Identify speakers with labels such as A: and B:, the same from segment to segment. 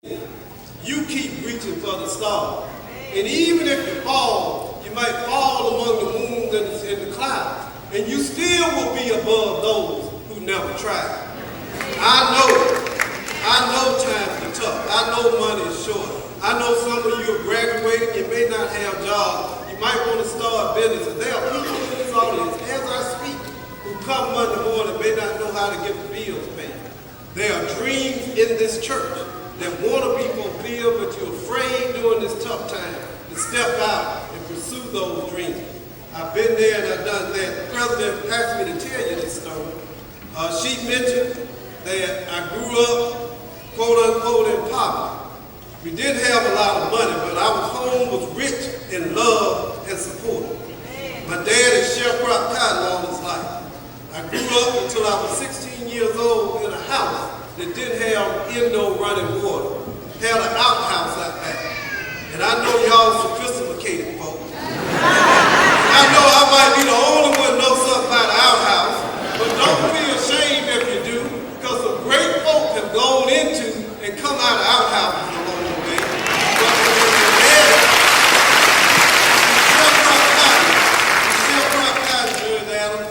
A: You keep reaching for the stars. And even if you fall, you might fall among the moons and the clouds. And you still will be above those who never tried. I know times are tough. I know money is short. I know some of you have graduated, you may not have jobs. You might want to start a business. And there are people in this audience, as I speak, who come Monday morning may not know how to get the bills paid. There are dreams in this church that want to be fulfilled, but you're afraid during this tough time to step out and pursue those dreams. I've been there and I've done that. The president asked me to tell you this story. She mentioned that I grew up, quote unquote, in poverty. We didn't have a lot of money, but our home was rich in love and support. My dad is sharecropped cotton all his life. I grew up until I was 16 years old in a house that didn't have indoor running water, had an outhouse out back. And I know y'all sophisticated folks. I know I might be the only one who knows something about an outhouse, but don't be ashamed if you do, because some great folk have gone into and come out of outhouses along the way.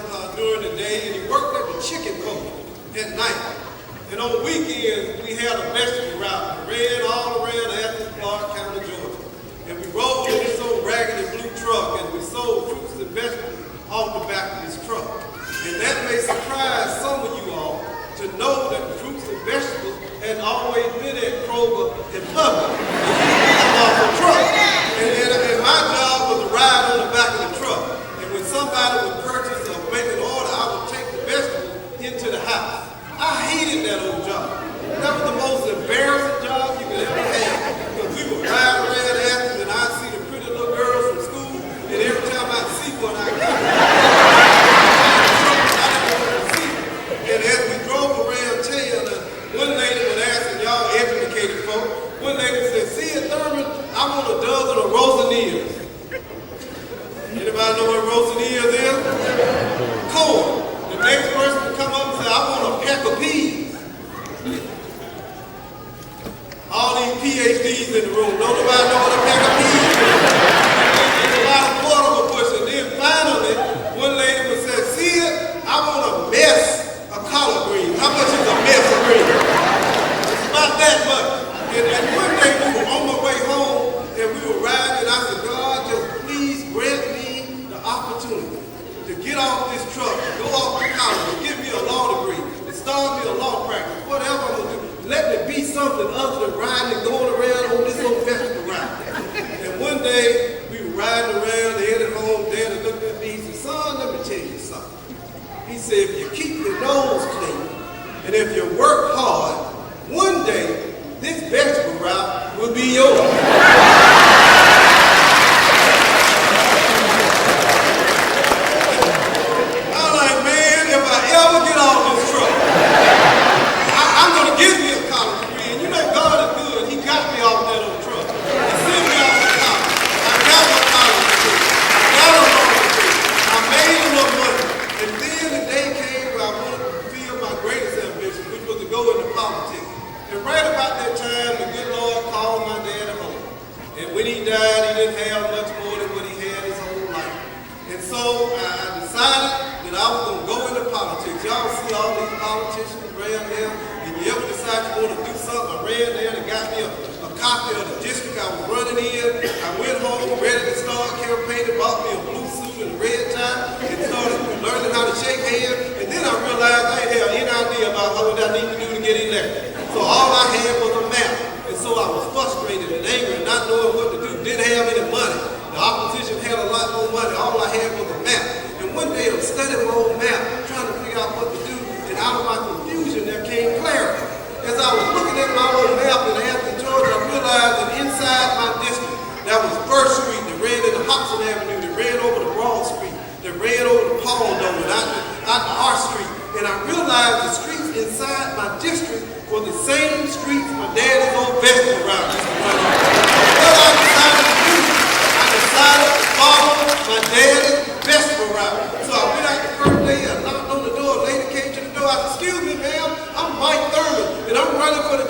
A: But during the day, and he worked at the chicken coop at night. And on weekends, we had a vegetable route that ran all around Athens, Clark County, Georgia. And we rolled in this old raggedy blue truck, and we sold fruits and vegetables off the back of this truck. And that may surprise some of you all to know that the fruits and vegetables had always been at Kroger and Publix. Off the truck. And my job was to ride on the back of the truck. And when somebody would purchase or make an order, I would take the vegetables into the house. I hated that old job. That was the most embarrassing job you could ever have. Because we would ride around Athens and I'd see the pretty little girls from school, and every time I'd see one, I'd get And as we drove around town, one lady was asking y'all educated folk, one lady said, "See it, Thurman, I want a dozen of Rosanillas." Anybody know what Rosanillas is? Corn. The next person would come up and say, "I want a peck of peas." All these PhDs in the room, don't nobody know what a peck of peas is. There's a lot of quarter of a bush. And then finally, one lady would say, "See it? I want a mess of collard greens." How much is a mess of greens? It's about that much. And one day we were on my way home and we were riding and I said, "God, just please grant me the opportunity to get off this truck, to go off to college, to give me a law degree, to start me a law practice, whatever I'm going to do. Let me be something other than riding and going around on this old vegetable route." And one day, we were riding around, headed home, Daddy looked at me, he said, "Son, let me tell you something." He said, "If you keep your nose clean, and if you work hard, one day, this vegetable route will be yours."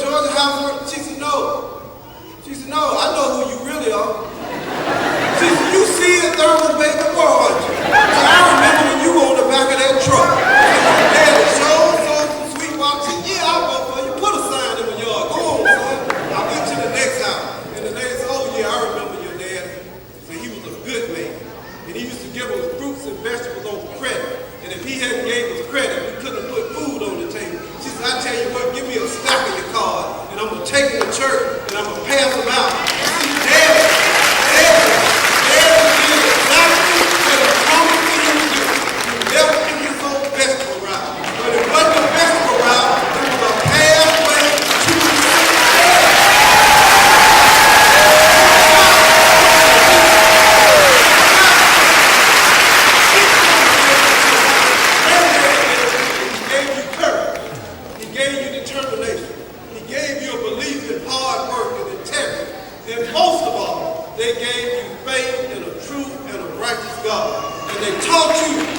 A: Georgia to the house? She said, no. She said, no, I know who you really are. She said, you see it, thermal baby boy, aren't you? So I remember when you were on the back of that truck. Daddy showed some sweet walk. She said, yeah, I'll go for you. Put a sign in the yard. Go on, son. I'll get you the next house. And the lady said, oh yeah, I remember your dad. So he was a good man. And he used to give us fruits and vegetables on credit. And if he hadn't gave us credit, we couldn't put food on the table. She said, I tell you what, give me a stack of your cards, and I'm going to take them to church, and I'm going to pass them out. See, Daddy did exactly what he promised for you to do. You never took his own vegetable route. But it wasn't a vegetable route, it was a pathway to the most of all, they gave you faith in a true and a righteous God. And they taught you